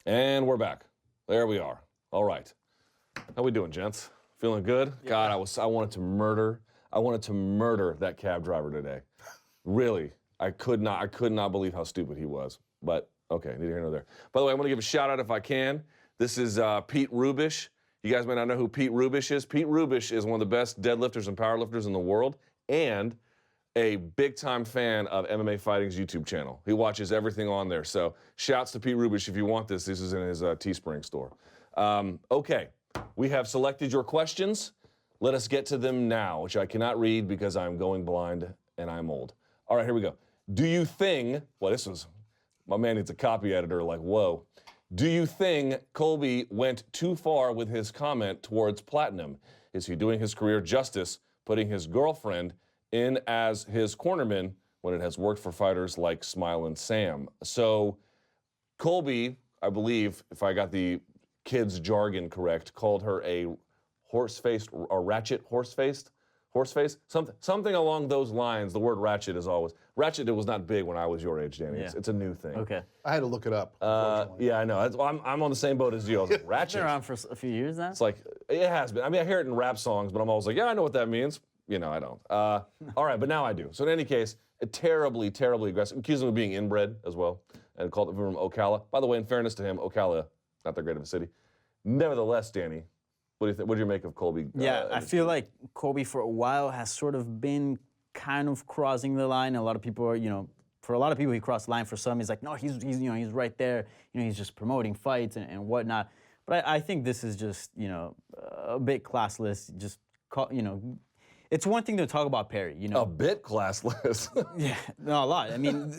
And we're back. There we are. All right. How we doing, gents? Feeling good? Yeah. God, I wanted to murder that cab driver today. Really. I could not believe how stupid he was. But okay, neither here nor there. By the way, I want to give a shout out if I can. This is Pete Rubish. You guys may not know who Pete Rubish is. Pete Rubish is one of the best deadlifters and powerlifters in the world, and a big-time fan of MMA Fighting's YouTube channel. He watches everything on there. So shouts to Pete Rubish if you want this. This is in his Teespring store. Okay, we have selected your questions. Let us get to them now, which I cannot read because I'm going blind and I'm old. All right, here we go. Do you think, well, this was, my man needs a copy editor, like, whoa. Do you think Colby went too far with his comment towards Platinum? Is he doing his career justice, putting his girlfriend in as his cornerman when it has worked for fighters like Smilin' Sam? So Colby, I believe, if I got the kids' jargon correct, called her a horse-faced, a ratchet horse-faced? Horse-faced? Something along those lines. The word ratchet is always... Ratchet, it was not big when I was your age, Danny. Yeah. It's a new thing. Okay. I had to look it up, yeah, I know. I'm on the same boat as you. I was like, ratchet? It's been around for a few years now? It's like, it has been. I mean, I hear it in rap songs, but I'm always like, yeah, I know what that means. You know, I don't. All right, but now I do. So in any case, terribly, terribly aggressive. Accused him of being inbred as well, and called him from Ocala. By the way, in fairness to him, Ocala, not that great of a city. Nevertheless, Danny, what do you think? What do you make of Colby? Yeah, I feel like Colby for a while has sort of been kind of crossing the line. A lot of people are, you know, for a lot of people he crossed the line. For some, he's like, no, he's you know, he's right there. You know, he's just promoting fights and whatnot. But I think this is just, you know, a bit classless. Just, you know, it's one thing to talk about Perry, you know. A bit classless. Yeah, no, a lot. I mean,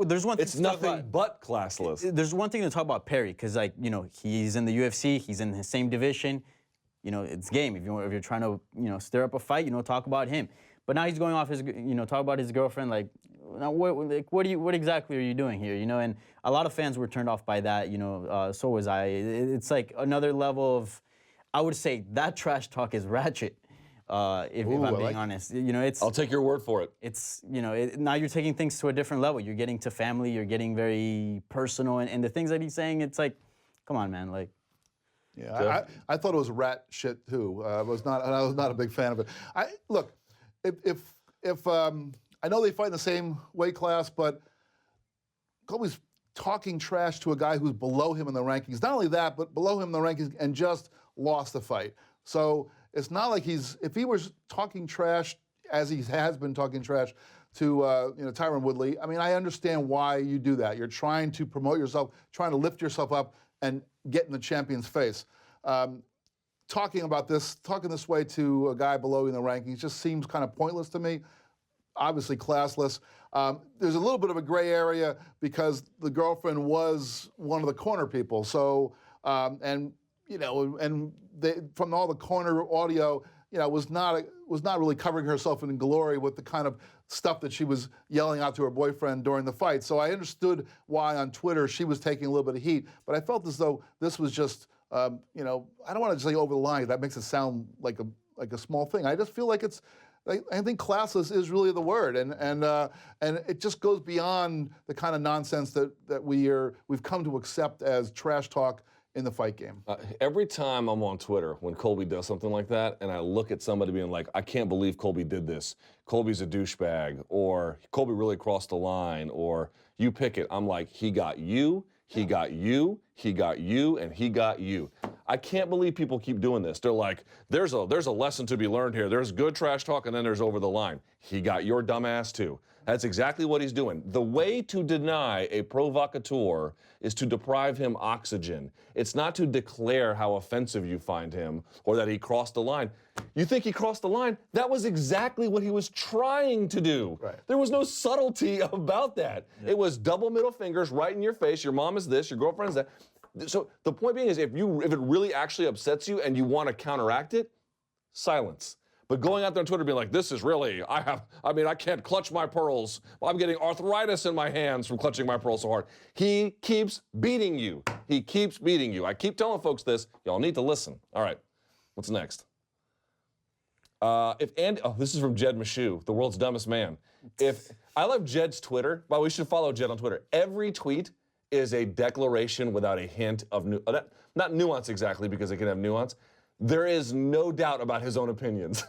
there's one thing it's nothing but classless. There's one thing to talk about Perry, because, like, you know, he's in the UFC, he's in the same division. You know, it's game. If you're trying to, you know, stir up a fight, you know, talk about him. But now he's going off his, you know, talk about his girlfriend. Like, now what exactly are you doing here? You know, and a lot of fans were turned off by that. You know, so was I. It's like another level of, I would say that trash talk is ratchet. If I'm being honest, you know, it's. I'll take your word for it. It's, you know, now you're taking things to a different level. You're getting to family. You're getting very personal, and the things that he's saying, it's like, come on, man, like. Yeah, I thought it was rat shit too. I was not a big fan of it. Look, if I know they fight in the same weight class, but Colby's talking trash to a guy who's below him in the rankings. Not only that, but below him in the rankings, and just lost the fight. So it's not like if he was talking trash as he has been talking trash to you know, Tyron Woodley. I mean, I understand why you do that. You're trying to promote yourself, trying to lift yourself up and get in the champion's face. Talking this way to a guy below you in the rankings just seems kind of pointless to me. Obviously classless. There's a little bit of a gray area because the girlfriend was one of the corner people. So, and you know, and from all the corner audio, you know, was not really covering herself in glory with the kind of stuff that she was yelling out to her boyfriend during the fight. So I understood why on Twitter she was taking a little bit of heat, but I felt as though this was just, you know, I don't want to say over the line. That makes it sound like a small thing. I just feel like it's. I think classless is really the word, and it just goes beyond the kind of nonsense that we've come to accept as trash talk in the fight game. Every time I'm on Twitter when Colby does something like that, and I look at somebody being like, I can't believe Colby did this, Colby's a douchebag, or Colby really crossed the line, or you pick it, I'm like, he got you, he got you, he got you, and he got you. I can't believe people keep doing this. They're like, there's a lesson to be learned here. There's good trash talk, and then there's over the line. He got your dumb ass too. That's exactly what he's doing. The way to deny a provocateur is to deprive him oxygen. It's not to declare how offensive you find him or that he crossed the line. You think he crossed the line? That was exactly what he was trying to do. Right. There was no subtlety about that. Yeah. It was double middle fingers right in your face. Your mom is this, your girlfriend is that. So the point being is, if it really actually upsets you and you want to counteract it, silence. But going out there on Twitter being like, this is really, I can't clutch my pearls. I'm getting arthritis in my hands from clutching my pearls so hard. He keeps beating you. He keeps beating you. I keep telling folks this. Y'all need to listen. All right, what's next? This is from Jed Mashu, the world's dumbest man. I love Jed's Twitter. Well, we should follow Jed on Twitter. Every tweet is a declaration without a hint of not nuance exactly, because it can have nuance. There is no doubt about his own opinions.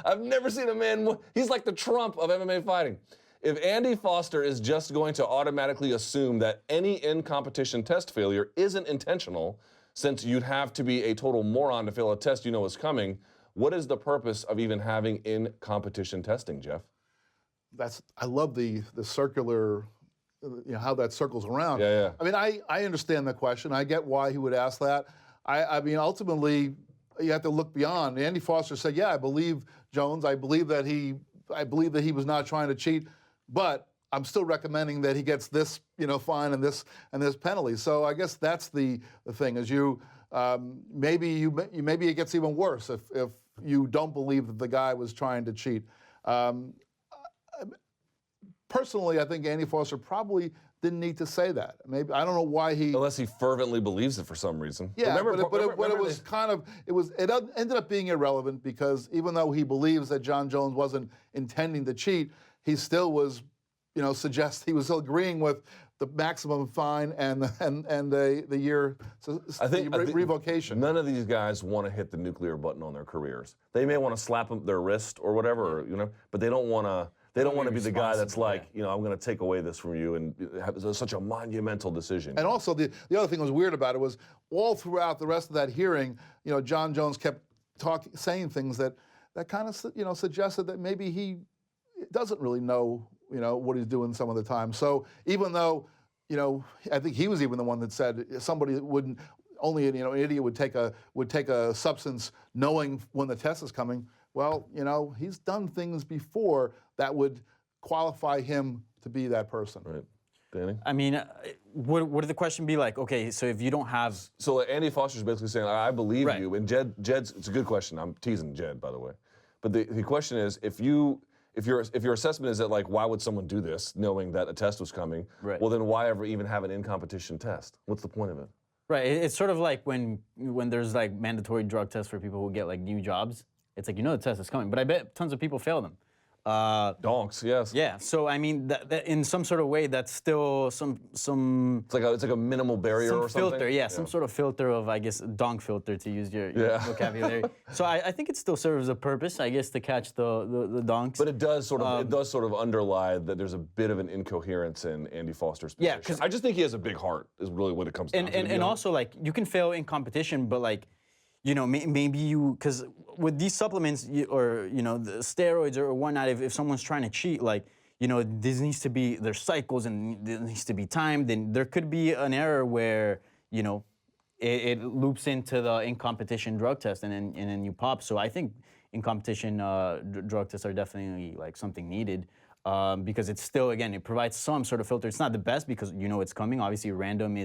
I've never seen a man, he's like the Trump of MMA fighting. If Andy Foster is just going to automatically assume that any in-competition test failure isn't intentional, since you'd have to be a total moron to fail a test you know is coming, what is the purpose of even having in-competition testing, Jeff? I love the circular, how that circles around. Yeah. I mean, I understand the question. I get why he would ask that. I mean, ultimately, you have to look beyond. Andy Foster said, "Yeah, I believe Jones. I believe that he was not trying to cheat, but I'm still recommending that he gets this, fine and this penalty." So I guess that's the thing. Is maybe it gets even worse if you don't believe that the guy was trying to cheat. Personally, I think Andy Foster probably didn't need to say that. Maybe I don't know why he. Unless he fervently believes it for some reason. Yeah, but it ended up being irrelevant, because even though he believes that John Jones wasn't intending to cheat, he still was, he was still agreeing with the maximum fine and the year revocation. None of these guys want to hit the nuclear button on their careers. They may want to slap their wrist or whatever, but they don't want to. They don't want to be the guy that's like, I'm going to take away this from you and have such a monumental decision. And also, the other thing that was weird about it was all throughout the rest of that hearing, John Jones kept saying things that kind of, suggested that maybe he doesn't really know, what he's doing some of the time. So even though, I think he was even the one that said somebody wouldn't, only an idiot would take a substance knowing when the test is coming. Well, he's done things before that would qualify him to be that person. Right. Danny? I mean, would the question be like, okay, so if you don't have... So Andy Foster's basically saying, I believe you, and Jed's, it's a good question. I'm teasing Jed, by the way. But the question is, if your assessment is that, like, why would someone do this knowing that a test was coming? Right. Well, then why ever even have an in-competition test? What's the point of it? Right. It's sort of like when there's, like, mandatory drug tests for people who get, like, new jobs. It's like, the test is coming, but I bet tons of people fail them. Donks, yes. Yeah, so I mean, that in some sort of way, that's still some. It's like a minimal barrier or something. Filter, yeah, some sort of filter of, I guess, donk filter, to use your vocabulary. So I think it still serves a purpose, I guess, to catch the donks. But it does sort of underlie that there's a bit of an incoherence in Andy Foster's position. Yeah, because I just think he has a big heart, is really what it comes down to. And also, like, you can fail in competition, but like, maybe because with these supplements or, the steroids or whatnot, if someone's trying to cheat, like, this needs to be, there's cycles and it needs to be timed, then there could be an error where, it loops into the in-competition drug test and then you pop. So I think in-competition drug tests are definitely, like, something needed. Because it's still, again, it provides some sort of filter. It's not the best because it's coming. Obviously, random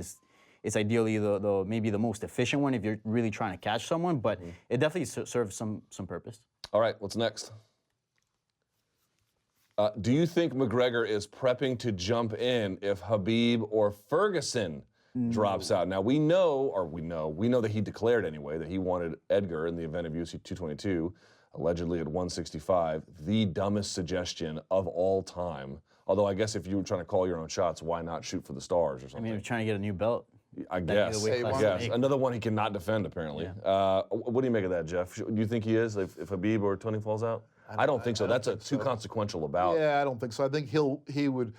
it's ideally the maybe the most efficient one if you're really trying to catch someone, but it definitely serves some purpose. All right, what's next? Do you think McGregor is prepping to jump in if Khabib or Ferguson drops out? Now we know that he declared anyway that he wanted Edgar in the event of UFC 222, allegedly at 165. The dumbest suggestion of all time. Although I guess if you were trying to call your own shots, why not shoot for the stars or something? I mean, you're trying to get a new belt. I guess. Another one he cannot defend, apparently. Yeah. What do you make of that, Jeff? Do you think he is, if Khabib or Tony falls out? I don't think so. That's too consequential about. Yeah, I don't think so. I think he would.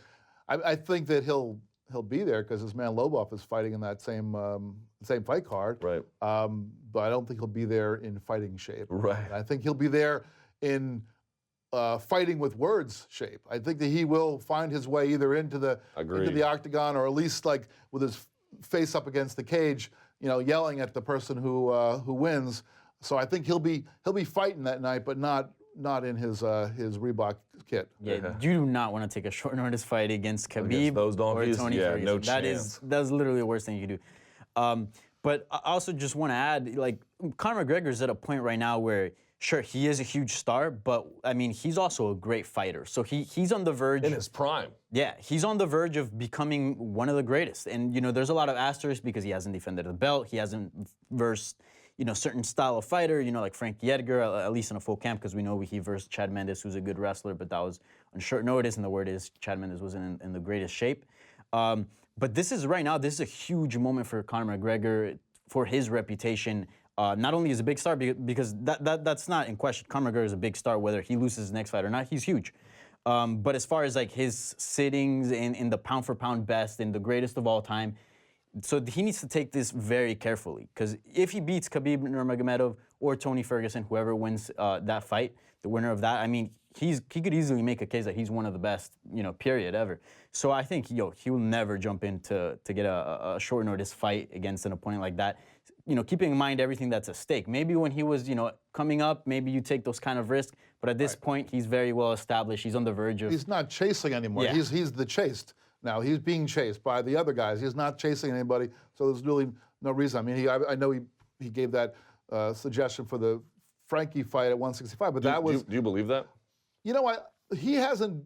I think that he'll be there because his man Lobov is fighting in that same fight card. Right. But I don't think he'll be there in fighting shape. Right. I think he'll be there in fighting with words shape. I think that he will find his way either into the octagon or at least, like, with his face up against the cage, yelling at the person who wins. So I think he'll be fighting that night, but not in his Reebok kit. Yeah, you do not want to take a short notice fight against Khabib or Tony Ferguson. No chance. That's literally the worst thing you can do. But I also just want to add, like, Conor McGregor is at a point right now where, sure, he is a huge star, but I mean, he's also a great fighter. So he's on the verge. In his prime. Yeah, he's on the verge of becoming one of the greatest. And, there's a lot of asterisks because he hasn't defended the belt. He hasn't versed, certain style of fighter, like Frankie Edgar, at least in a full camp, because we know he versed Chad Mendes, who's a good wrestler, but that was on short notice. And the word is Chad Mendes wasn't in the greatest shape. But this is right now, this is a huge moment for Conor McGregor, for his reputation. Not only is a big star, because that's not in question. Conor McGregor is a big star, whether he loses his next fight or not, he's huge. But as far as like his sittings in the pound for pound best, in the greatest of all time, so he needs to take this very carefully, because if he beats Khabib Nurmagomedov or Tony Ferguson, whoever wins that fight, the winner of that, I mean, he could easily make a case that he's one of the best, period, ever. So I think, he will never jump in to get a short notice fight against an opponent like that. Keeping in mind everything that's at stake. Maybe when he was, coming up, maybe you take those kind of risks. But at this point, he's very well established. He's on the verge of. He's not chasing anymore. Yeah. He's the chased. Now he's being chased by the other guys. He's not chasing anybody. So there's really no reason. I mean, I know he gave that suggestion for the Frankie fight at 165, but that was. Do you believe that? You know what? He hasn't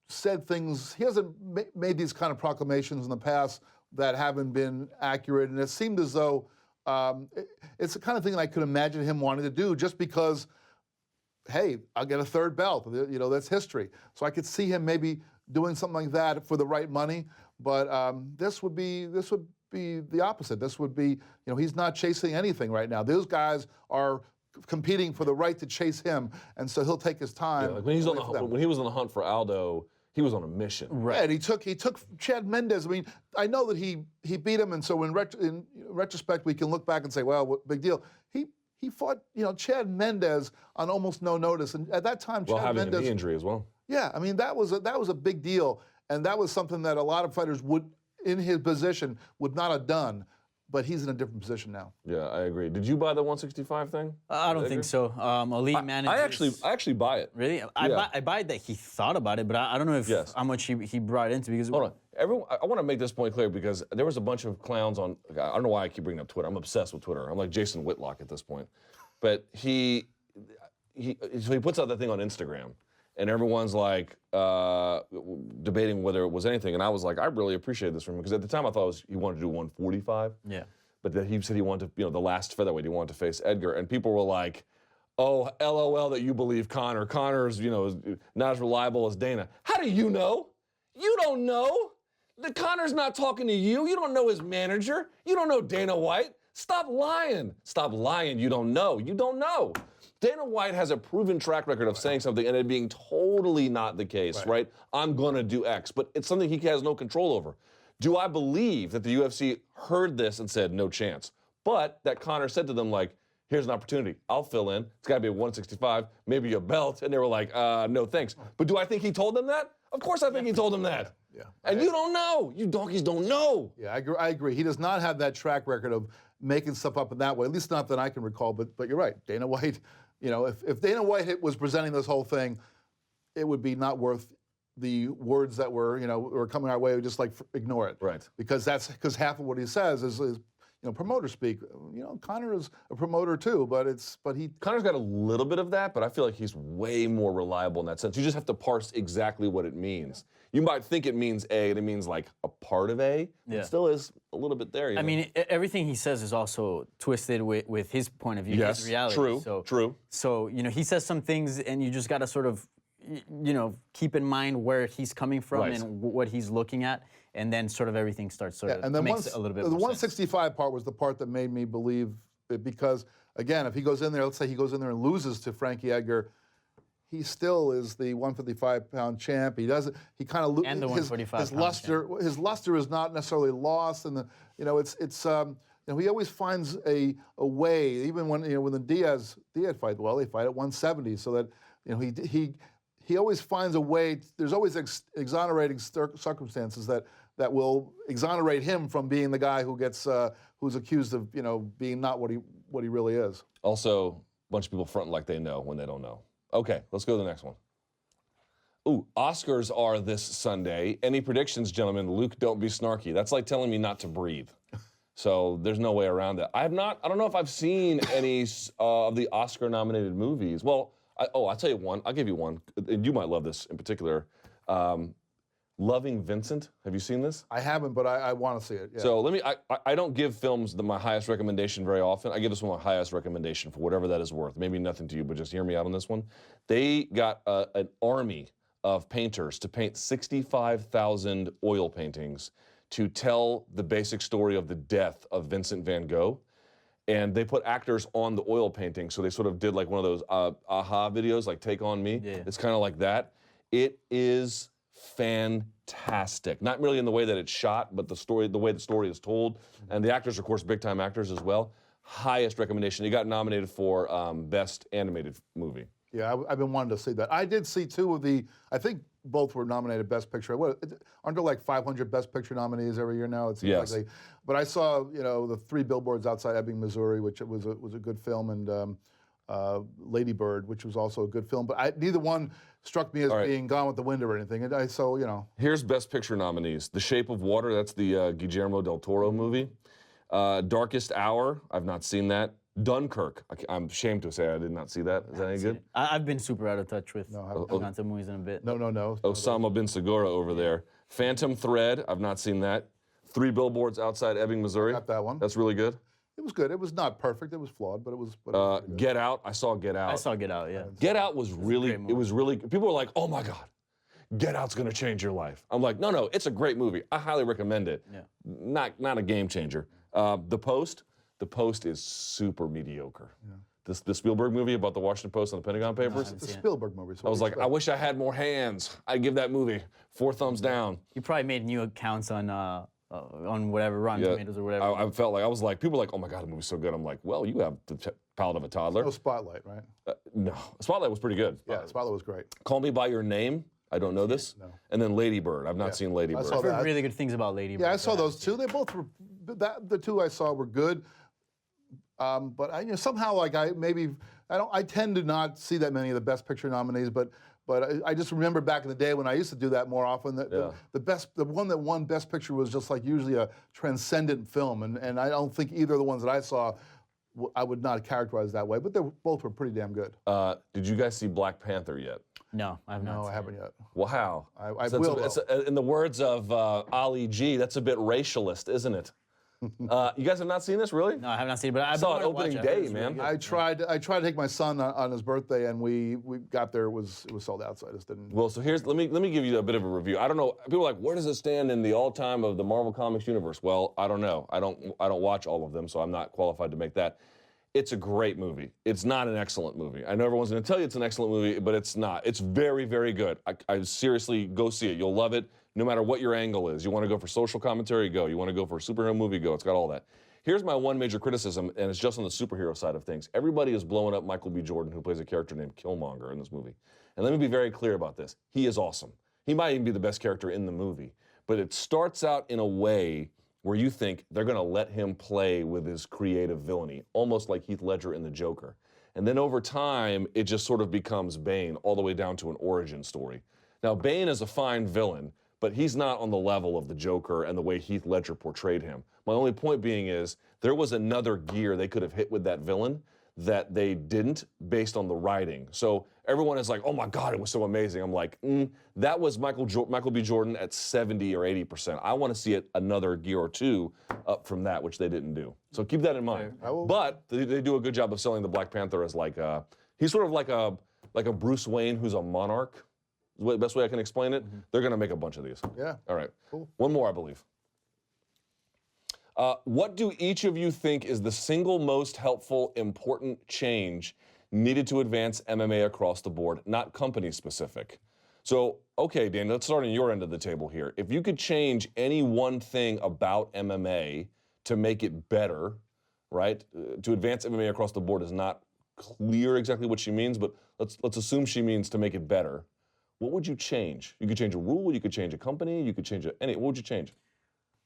said things. He hasn't made these kind of proclamations in the past that haven't been accurate, and it seemed as though. It's the kind of thing that I could imagine him wanting to do just because, hey, I'll get a third belt. That's history. So I could see him maybe doing something like that for the right money. But this would be the opposite. This would be, he's not chasing anything right now. Those guys are competing for the right to chase him, and so he'll take his time. Yeah, like when he was on the hunt for Aldo, he was on a mission. Right. And he took Chad Mendes. I mean, I know that he beat him, and so in retrospect, we can look back and say, well, big deal. He fought, Chad Mendes on almost no notice, and at that time, Well, Chad having Mendes. a knee injury as well. Yeah, I mean that was a big deal, and that was something that a lot of fighters in his position, would not have done. But he's in a different position now. Yeah, I agree. Did you buy the 165 thing? I don't think so. Ali manages. I actually buy it. Really? I buy that he thought about it, but I don't know if how much he brought into, because. Hold on. I want to make this point clear, because there was a bunch of clowns on. I don't know why I keep bringing up Twitter. I'm obsessed with Twitter. I'm like Jason Whitlock at this point. But he puts out that thing on Instagram, and everyone's like debating whether it was anything. And I was like, I really appreciate this from him, because at the time I thought he wanted to do 145. Yeah. But then he said he wanted to, the last featherweight, he wanted to face Edgar. And people were like, oh, LOL that you believe Conor. Conor's, not as reliable as Dana. How do you know? You don't know. The Conor's not talking to you. You don't know his manager. You don't know Dana White. Stop lying. Stop lying. You don't know. You don't know. Dana White has a proven track record of saying something and it being totally not the case, right? I'm going to do X, but it's something he has no control over. Do I believe that the UFC heard this and said, no chance? But that Conor said to them, like, here's an opportunity. I'll fill in. It's got to be a 165, maybe a belt. And they were like, no thanks. But do I think he told them that? Of course I think he told them that. Yeah. And you don't know. You donkeys don't know. Yeah, I agree. He does not have that track record of making stuff up in that way, at least not that I can recall. But you're right. Dana White, if Dana White was presenting this whole thing, it would be not worth the words that were coming our way. We just ignore it. Right. Because half of what he says is promoter speak. Conor is a promoter too, but Conor's got a little bit of that, but I feel like he's way more reliable in that sense. You just have to parse exactly what it means. You might think it means A, and it means like a part of A. Yeah. It still is a little bit there. I mean, everything he says is also twisted with his point of view, his reality. True. So, he says some things, and you just got to sort of, keep in mind where he's coming from and what he's looking at, and then sort of everything starts and then makes a little bit the more 165 sense. part was the part that made me believe it, because, again, if he goes in there, let's say he goes in there and loses to Frankie Edgar, he still is the 155-pound champ. He doesn't. He kind of and the 145 his luster is not necessarily lost, and he always finds a way. Even when the Diaz fight, well, they fight at 170, so that he always finds a way. There's always exonerating circumstances that will exonerate him from being the guy who gets who's accused of being not what he really is. Also, a bunch of people fronting like they know when they don't know. Okay, let's go to the next one. Ooh, Oscars are this Sunday. Any predictions, gentlemen? Luke, don't be snarky. That's like telling me not to breathe. So there's no way around it. I don't know if I've seen any of the Oscar-nominated movies. Well, I'll tell you one. I'll give you one. And you might love this in particular. Loving Vincent. Have you seen this? I haven't, but I want to see it. Yeah. So I don't give films my highest recommendation very often. I give this one my highest recommendation for whatever that is worth. Maybe nothing to you, but just hear me out on this one. They got an army of painters to paint 65,000 oil paintings to tell the basic story of the death of Vincent van Gogh. And they put actors on the oil painting, so they sort of did like one of those aha videos, like Take On Me. Yeah. It's kind of like that. It is fantastic. Not merely in the way that it's shot, but the way the story is told. And the actors, of course, big-time actors as well. Highest recommendation. He got nominated for Best Animated Movie. Yeah, I've been wanting to see that. I did see two of the, I think both were nominated Best Picture. What, aren't there like 500 Best Picture nominees every year now? It seems Yes. like but I saw, the Three Billboards Outside Ebbing, Missouri, which was a good film, and Lady Bird, which was also a good film. But neither one struck me as being Gone with the Wind or anything. And Here's Best Picture nominees. The Shape of Water, that's the Guillermo del Toro movie. Darkest Hour, I've not seen that. Dunkirk, I'm ashamed to say I did not see that. Is that any good? I've been super out of touch with Atlanta movies in a bit. No. Osama bin Segura over there. Phantom Thread, I've not seen that. Three Billboards Outside Ebbing, Missouri. Got that one. That's really good. It was good. It was not perfect. It was flawed, but it was. Pretty good. Get Out, I saw Get Out. I saw Get Out, yeah. Get Out was really, it was really, people were like, oh my God, Get Out's gonna change your life. I'm like, no, it's a great movie. I highly recommend it. Yeah. Not a game changer. The Post is super mediocre. Yeah. The Spielberg movie about the Washington Post and the Pentagon Papers. It's a Spielberg movie. So I was like, I wish I had more hands. I'd give that movie 4 thumbs down. You probably made new accounts on whatever, Rotten Tomatoes or whatever. I felt like, I was like, people were like, oh my God, the movie's so good. I'm like, well, you have the palate of a toddler. No Spotlight, right? No, Spotlight was pretty good. Yeah, Spotlight was great. Call Me By Your Name. I don't know this. No. And then Lady Bird. I've not seen Lady Bird. I've heard really good things about Lady Bird. Yeah, I saw those two. They both were. The two I saw were good. But somehow, like I tend to not see that many of the Best Picture nominees. But I just remember back in the day when I used to do that more often. The one that won Best Picture was just like usually a transcendent film, and I don't think either of the ones that I saw I would not characterize that way. But they both were pretty damn good. Did you guys see Black Panther yet? No, I have not. No, I haven't yet. Wow. I will. In the words of Ali G, that's a bit racialist, isn't it? You guys have not seen this, really? No, I have not seen it, but I saw it opening day, man. I tried to take my son on his birthday, and we got there. It was sold out, so I just didn't. Well, so let me give you a bit of a review. I don't know. People are like, where does it stand in the all-time of the Marvel Comics universe? Well, I don't know. I don't watch all of them, so I'm not qualified to make that. It's a great movie. It's not an excellent movie. I know everyone's going to tell you it's an excellent movie, but it's not. It's very, very good. I seriously, go see it. You'll love it, no matter what your angle is. You want to go for social commentary, go. You want to go for a superhero movie, go. It's got all that. Here's my one major criticism, and it's just on the superhero side of things. Everybody is blowing up Michael B. Jordan, who plays a character named Killmonger in this movie. And let me be very clear about this. He is awesome. He might even be the best character in the movie. But it starts out in a way where you think they're going to let him play with his creative villainy, almost like Heath Ledger in The Joker. And then over time, it just sort of becomes Bane, all the way down to an origin story. Now, Bane is a fine villain, but he's not on the level of the Joker and the way Heath Ledger portrayed him. My only point being is, there was another gear they could have hit with that villain that they didn't, based on the writing. So everyone is like, oh my God, it was so amazing. I'm like, that was Michael B. Jordan at 70 or 80%. I want to see it another gear or two up from that, which they didn't do. So keep that in mind. But they do a good job of selling the Black Panther as like he's sort of like a Bruce Wayne who's a monarch. Is the best way I can explain it. They're going to make a bunch of these. Yeah. All right. Cool. One more, I believe. What do each of you think is the single most helpful, important change needed to advance MMA across the board, not company specific? So, okay, Dan, let's start on your end of the table here. If you could change any one thing about MMA to make it better, right? To advance MMA across the board is not clear exactly what she means, but let's assume she means to make it better. What would you change? You could change a rule, you could change a company, you could change what would you change?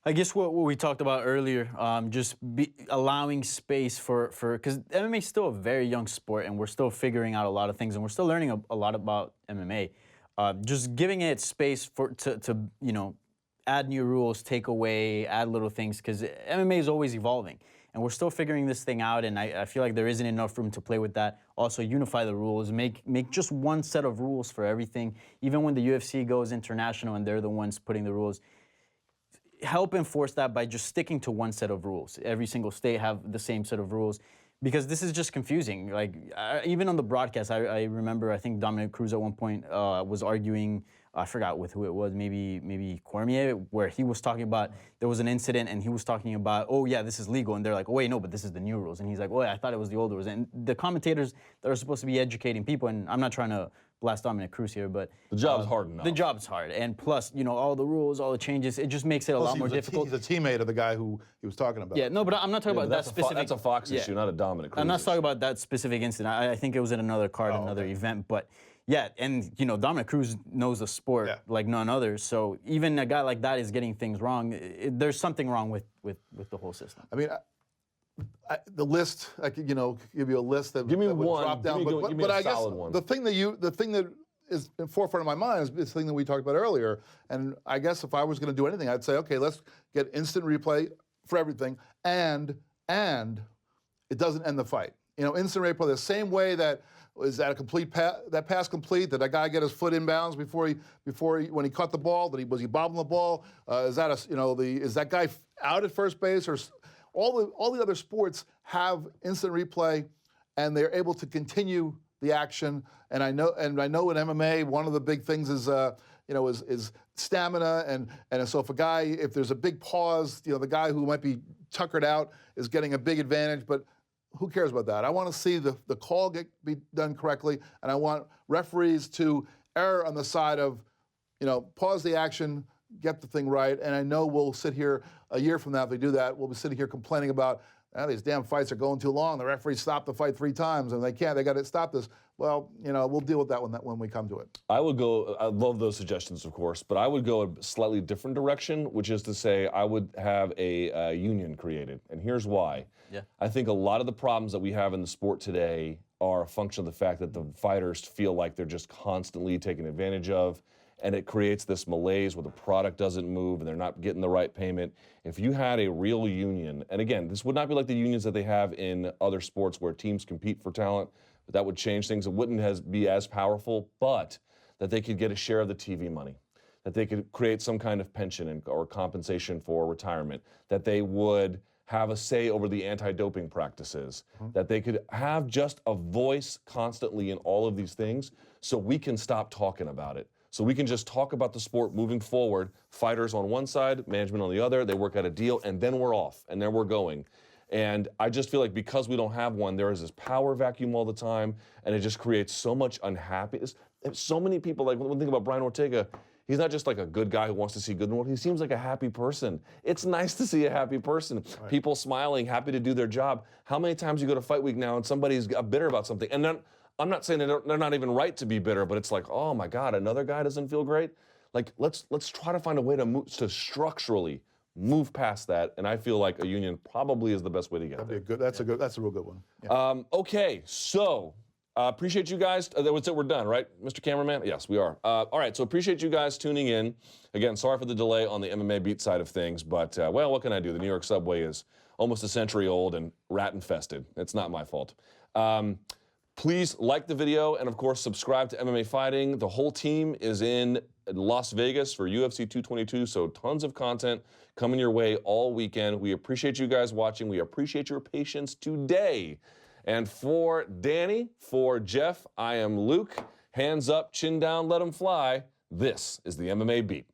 I guess what we talked about earlier, just allowing space for because MMA is still a very young sport, and we're still figuring out a lot of things, and we're still learning a lot about MMA. Just giving it space to add new rules, take away, add little things, because MMA is always evolving, and we're still figuring this thing out. And I feel like there isn't enough room to play with that. Also, unify the rules, make just one set of rules for everything. Even when the UFC goes international and they're the ones putting the rules, help enforce that by just sticking to one set of rules. Every single state have the same set of rules, because this is just confusing. Like even on the broadcast, I remember I think Dominic Cruz at one point was arguing I forgot with who it was, maybe Cormier, where he was talking about there was an incident and he was talking about, oh yeah, this is legal, and they're like, oh wait, no, but this is the new rules, and he's like, oh yeah, I thought it was the old rules, and the commentators that are supposed to be educating people, and I'm not trying to blast Dominic Cruz here, but The job's hard enough. the job's hard, and plus, all the rules, all the changes, it just makes it a lot more difficult. He's a teammate of the guy who he was talking about. Yeah, no, but I'm not talking about that specific. That's a Fox issue, not a Dominic Cruz I'm not issue. talking about that specific incident. I think it was in another card, another event. But yeah, and Dominic Cruz knows the sport like none other. So even a guy like that is getting things wrong. There's something wrong with the whole system. I mean, the list, I could give you a list that, Give me that would one. drop down. Give me but a I guess solid one. the thing that is in forefront of my mind is this thing that we talked about earlier. And I guess if I was going to do anything, I'd say, okay, let's get instant replay for everything, and it doesn't end the fight. Instant replay the same way that. Is that a complete that pass complete? Did that guy get his foot inbounds before he when he caught the ball? Was he bobbling the ball? Is that is that guy out at first base? Or all the other sports have instant replay, and they're able to continue the action. And I know in MMA one of the big things is is stamina, and so if there's a big pause, the guy who might be tuckered out is getting a big advantage, but. Who cares about that? I want to see the call be done correctly, and I want referees to err on the side of, pause the action, get the thing right. And I know we'll sit here a year from now if they do that. We'll be sitting here complaining about these damn fights are going too long. The referees stopped the fight 3 times, and they can't. They got to stop this. Well, we'll deal with that when we come to it. I love those suggestions, of course, but I would go a slightly different direction, which is to say I would have a union created. And here's why. Yeah. I think a lot of the problems that we have in the sport today are a function of the fact that the fighters feel like they're just constantly taken advantage of, and it creates this malaise where the product doesn't move and they're not getting the right payment. If you had a real union, and again, this would not be like the unions that they have in other sports where teams compete for talent, but that would change things. It wouldn't be as powerful, but that they could get a share of the TV money, that they could create some kind of pension or compensation for retirement, that they would have a say over the anti-doping practices, that they could have just a voice constantly in all of these things so we can stop talking about it. So we can just talk about the sport moving forward, fighters on one side, management on the other, they work out a deal, and then we're off, and then we're going. And I just feel like because we don't have one, there is this power vacuum all the time, and it just creates so much unhappiness. So many people, like when we think about Brian Ortega, he's not just like a good guy who wants to see good in the world. He seems like a happy person. It's nice to see a happy person. Right. People smiling, happy to do their job. How many times you go to Fight Week now and somebody's bitter about something? And then, I'm not saying they're not even right to be bitter, but it's like, oh my God, another guy doesn't feel great. Like let's try to find a way to structurally move past that. And I feel like a union probably is the best way to get there. That's a real good one. Yeah. Okay, so. Appreciate you guys. That's it. We're done, right, Mr. Cameraman? Yes, we are. All right, so appreciate you guys tuning in. Again, sorry for the delay on the MMA beat side of things, but, well, what can I do? The New York subway is almost a century old and rat-infested. It's not my fault. Please like the video and, of course, subscribe to MMA Fighting. The whole team is in Las Vegas for UFC 222, so tons of content coming your way all weekend. We appreciate you guys watching. We appreciate your patience today. And for Danny, for Jeff, I am Luke. Hands up, chin down, let them fly. This is the MMA Beat.